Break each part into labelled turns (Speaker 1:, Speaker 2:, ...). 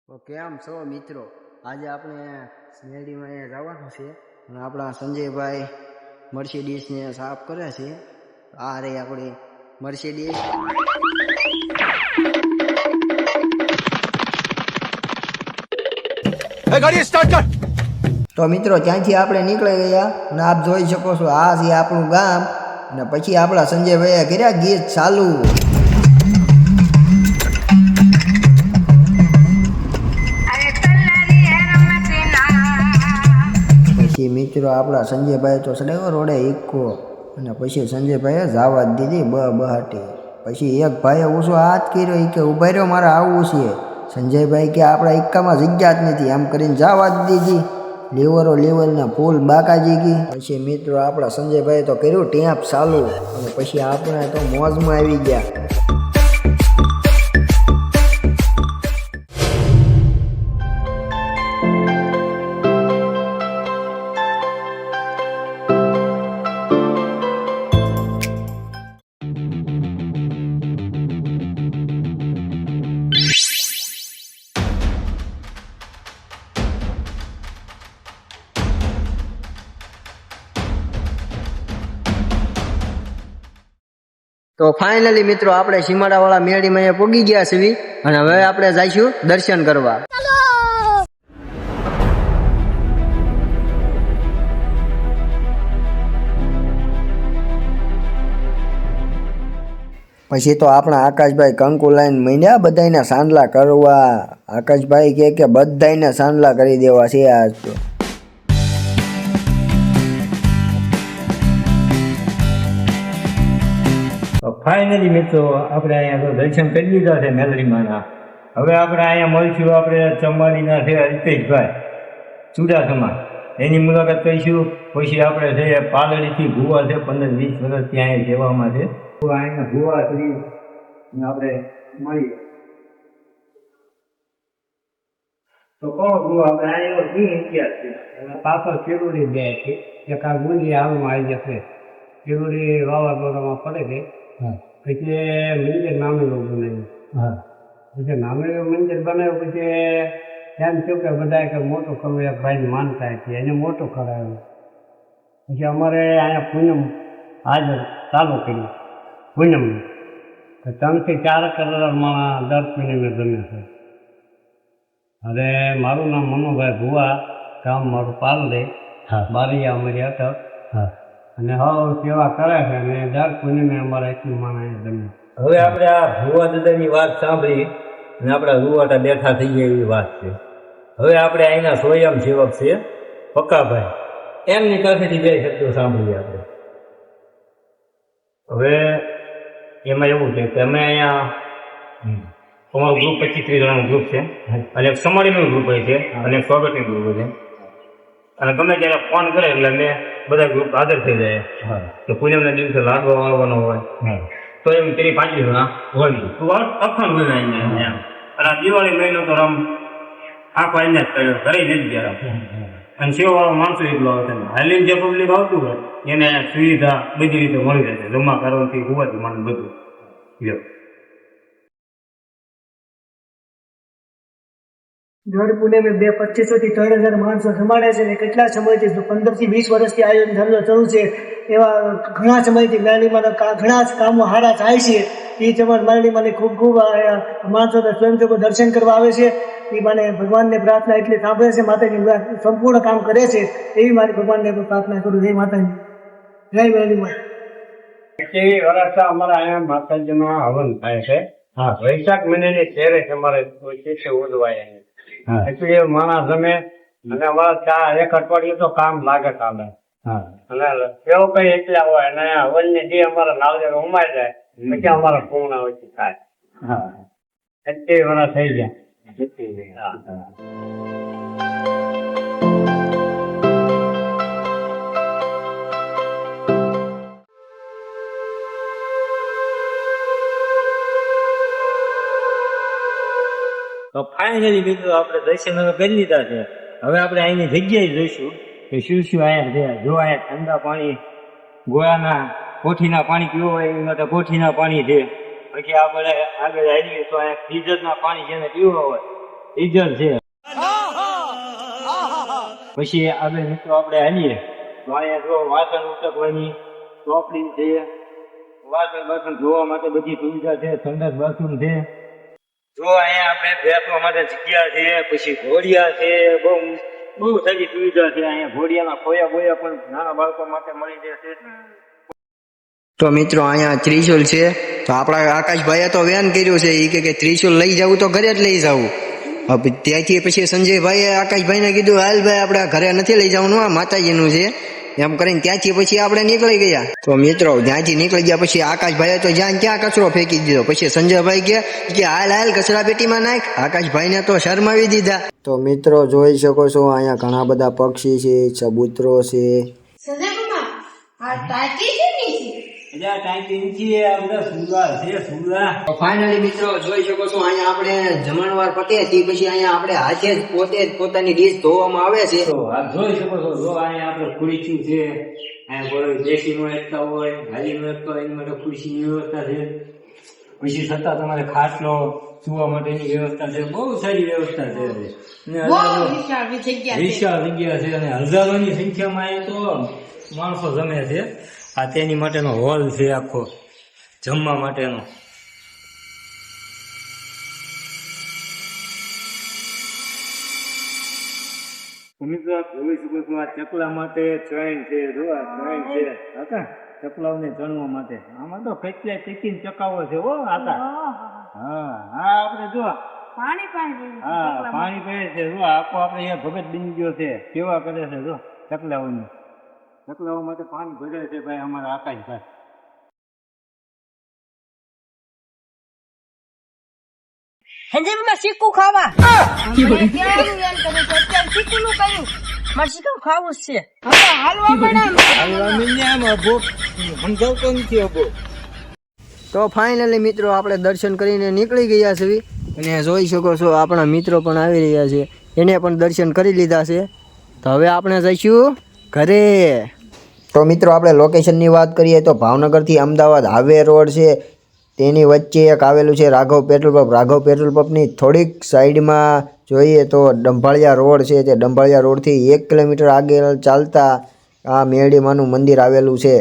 Speaker 1: તો કેમ છો મિત્રો? આજે આપણે શેરડીમાં અહીંયા જવાનું છે અને આપણા સંજયભાઈ મર્સિડીઝને સાફ કરે છે. આ રે આપણી મર્સિડીઝ.
Speaker 2: ગાડી સ્ટાર્ટ કર.
Speaker 1: તો મિત્રો ત્યાંથી આપણે નીકળી ગયા અને આપ જોઈ શકો છો આ છે આપણું ગામ. અને પછી આપણા સંજયભાઈએ કર્યા ગીત ચાલુ. પછી મિત્રો આપણા સંજયભાઈ તો સડાવ્યો રોડે ઇક્કો અને પછી સંજયભાઈએ જવા જ દીધી બહાટી. પછી એક ભાઈએ ઊંચો હાથ કર્યો કે ઉભા રહ્યો મારે આવવું છે. સંજયભાઈ કે આપણા ઇક્કામાં જગ્યા જ નથી એમ કરીને જવા જ દીધી. લીવરના ફૂલ બાકાજી ગઈ. પછી મિત્રો આપણા સંજયભાઈ તો કર્યું ટેપ ચાલુ અને પછી આપણે તો મોજમાં આવી ગયા. તો ફાઇનલી મિત્રો આપણે સીમાડાવાળા મેળીમાં અહીંયા પહોંચી ગયા છીએ અને હવે આપણે જઈશું દર્શન કરવા. પછી તો આપણા આકાશભાઈ કંકુ લાઈન માંડ્યા બધાને સાંડલા કરવા. આકાશભાઈ કે બધાને સાંડલા કરી દેવા છે આજ તો.
Speaker 3: ફાઇનલી મિત્રો આપણે અહીંયા દર્શન કરી લીધા છે મેલડીમાંના. હવે આપણે અહીંયા મળશું આપણે ચંબાડીના છે હિતેશભાઈ ચુડાસમા, એની મુલાકાત કરીશું. પછી આપણે છે પાલડીથી ભુવા છે 15-20 વર્ષ ત્યાં સેવામાં છે. તો અહીંયા ભુવા શ્રી આપણે મળીએ. તો કોણ ભુવા આપણે અહીંયા શું ઇતિહાસ છે? પાછળ કેળુડી જાય છે એક આ ગુંજી હાલમાં આવી જશે. કેળુડી વાવાઝોડામાં પડે છે. પછી મંદિર નામેલું બનાવ્યું. પછી નામેલું મંદિર બનાવ્યું પછી એમ થયું કે બધા કે મોટું કરવું એક ભાઈ માનતા હતી એને મોટું કરાવ્યું. પછી અમારે અહીંયા પૂનમ આજ ચાલુ કર્યું પૂનમનું. તો 3 થી 4 કરોડ માણસ દર પૂનમે જમે છે. હવે મારું નામ મનોભાઈ ભુવા, ગામ મારું પાલડે, બારીયા અમારી અટક. અને હવે સેવા કરે છે અને દર પૂનમે અમારા એટલું માણસ જમે. હવે આપણે આ ભુવા દાદાની વાત સાંભળી અને આપણા રૂવાટા બેઠા થઈ ગયા એવી વાત છે. હવે આપણે અહીંના સ્વયં સેવક છે પક્કાભાઈ, એમની પાસેથી 2 શબ્દો સાંભળીએ આપણે. હવે એમાં એવું છે કે અમે અહીંયા અમારું ગ્રુપ 25-30 જણાનું ગ્રુપ છે અને એક સમાડીનું ગ્રુપ હોય છે અને એક સ્વાગતનું ગ્રુપ હોય છે. અને ગમે ત્યારે ફોન કરે એટલે મેં બધા ગ્રુપ હાજર થઈ જાય. તો પૂનમના દિવસે લાડવા વાળવાનો હોય તો એમ 35 જણા હોય. તું અખંડ હોય અહીંયા અને આ દિવાળી મહિનો તો આમ આખો અહીંયા જ કર્યો, ઘરે નથી ગયા. અને સેવાવાળો માણસો એટલો આવે છે. હાલીને જે પબ્લિક આવતું હોય એને અહીંયા સુવિધા બધી રીતે મળી રહે છે. જમા કરવાથી હોવાથી મને બધું લ્યો.
Speaker 4: દર પૂનમે 2500 થી 3000 માણસો જમાડે છે. કેટલા સમયથી 15 થી 20 વર્ષથી આયોજન ધંધો ચાલુ છે. એવા ઘણા સમયથી મેળીમાં ઘણા જ કામો સારા થાય છે. એ તમારા મેળીમાં ખૂબ ખૂબ માણસો સ્વયંસેવકો દર્શન કરવા આવે છે. એ મને ભગવાનને પ્રાર્થના એટલી સાંભળે છે, માતાજી સંપૂર્ણ કામ કરે છે એવી મારી ભગવાનને પ્રાર્થના કરું. જય માતાજી, જય મેળીમાં.
Speaker 3: 20 વર્ષ અમારા અહીંયા માતાજીનો હવન થાય છે. વૈશાખ મહિનાની 13 અમારે ઉજવાય. એટલે માણસ જમે અને અમારા એક અઠવાડિયું તો કામ લાગે ચાલે. અને એવું કઈ એટલા હોય અને હવન ની જે અમારા નાળિયેર ઉમાઈ જાય પછી અમારા પૂર્ણાવતી થાય. 21 વર્ષ થઈ ગયા. તો ફાઇનલી મિત્રો આપણે દર્શન હવે કરી લીધા છે. હવે આપણે અહીંની જગ્યાએ જોઈશું કે શું શું અહીંયા છે. જો અહીંયા ઠંડા પાણી ગોળાના કોઠીના પાણી પીવો હોય એ માટે કોઠીના પાણી છે. પછી આપણે આગળ આવીએ તો અહીંયા ફ્રીઝરના પાણી જેને પીવો હોય ડીઝલ છે. પછી આગળ મિત્રો આપણે હાલીએ તો અહીંયા જો વાસણ ઉટકવાની ચોપડી છે, વાસણ ધોવા માટે બધી સુવિધા છે, સંડાસ બાથરૂમ છે. જો અહીંયા આપણે બેસવા માટે જગ્યા છે, પછી ઘોડિયા છે, બહુ સારી સુવિધા છે. અહીંયા ઘોડિયાના ખોયા બોયા પણ નાના બાળકો માટે મળી જશે.
Speaker 1: તો મિત્રો અહીંયા ત્રિશુલ છે. તો આપણા આકાશભાઈએ તો વેન કર્યું છે, એ કે ત્રિશુલ લઈ જવું તો ઘરે જ લઈ જવું. હવે ત્યાંથી પછી સંજયભાઈએ આકાશભાઈને કીધું હાલ ભાઈ આપણે ઘરે નથી લઈ જવાનું, આ માતાજીનું છે એમ કરીને ત્યાંથી પછી આપણે નીકળી ગયા. તો મિત્રો ત્યાંથી નીકળી ગયા પછી આકાશભાઈએ તો જ્યાં ત્યાં કચરો ફેંકી દીધો. પછી સંજયભાઈ કે હાલ હાલ કચરા પેટીમાં નાખ. આકાશભાઈને તો શરમાવી દીધા. તો મિત્રો જોઈ શકો છો અહીંયા ઘણા બધા પક્ષી છે, ચબૂતરો છે. ફાઇનલી મિત્રો જોઈ શકો છો અહીંયા આપણે જમણવાર પતે તે પછી અહીંયા આપણે હાથે જ પોતે જ પોતાની ડીશ ધોવામાં આવે છે.
Speaker 3: તો આ જોઈ શકો છો, જો અહીંયા આપણે ખુરશી છે, અહીંયા કોઈ બેસીમાં એકતા હોય, હાલીમાં એકતા હોય, એની માટે ખુરશીની વ્યવસ્થા છે. પછી છતાં તમારે ખાટલો સુવા માટેની વ્યવસ્થા છે, બહુ સારી વ્યવસ્થા છે. વિશાળ જગ્યા છે અને હજારોની સંખ્યામાં અહીંયા તો માણસો જમે છે. આ તેની માટેનો હોલ છે આખો જમવા માટેનો. મિત્રો આપ જોઈ શકો છો આ ચકલા માટે ચણ છે, જો આ ચણ છે કાકા, ચકલાઓને ચણવા માટે. આમાં તો કેટલાય ટીકીન ચકાવો છે હો આકા. હા આપણે જો પાણી પીએ છે. જો આખો આપણે અહીંયા ભગત બની ગયો છે, સેવા કરે છે. જો ચકલાઓની, ચકલાઓ માટે પાણી ભરે છે ભાઈ અમારા આકાશભાઈ.
Speaker 2: સંજયમાં શીખું ખાવા શીખું નું કર્યું મારે શીખું ખાવું જ છે. હાલવા
Speaker 1: તો ફાઇનલી મિત્રો આપણે દર્શન કરીને નીકળી ગયા છે અને જોઈ શકો છો આપણા મિત્રો પણ આવી રહ્યા છે, એને પણ દર્શન કરી લીધા છે. તો હવે આપણે જઈશું ઘરે. તો મિત્રો આપણે લોકેશનની વાત કરીએ તો ભાવનગરથી અમદાવાદ હાઈવે રોડ છે, તેની વચ્ચે એક આવેલું છે Raghav petrol pump. Raghav petrol પંપની થોડીક સાઈડમાં જોઈએ તો ડંભાળિયા રોડ છે. તે ડંભાળિયા રોડથી 1 કિલોમીટર આગળ ચાલતા આ મેરડીમાનું મંદિર આવેલું છે.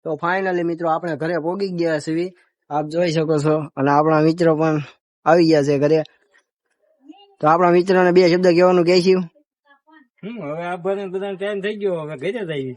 Speaker 1: તો ફાઇનલી મિત્રો આપણે ઘરે પહોંચી ગયા છીએ, આપ જોઈ શકો છો. અને આપણા મિત્રો પણ આવી ગયા છે ઘરે. તો આપણા મિત્રોને 2 શબ્દ કહેવાનું કહેશું.
Speaker 3: હવે આ બધા ટાઈમ થઈ ગયો, હવે ઘરે જઈએ.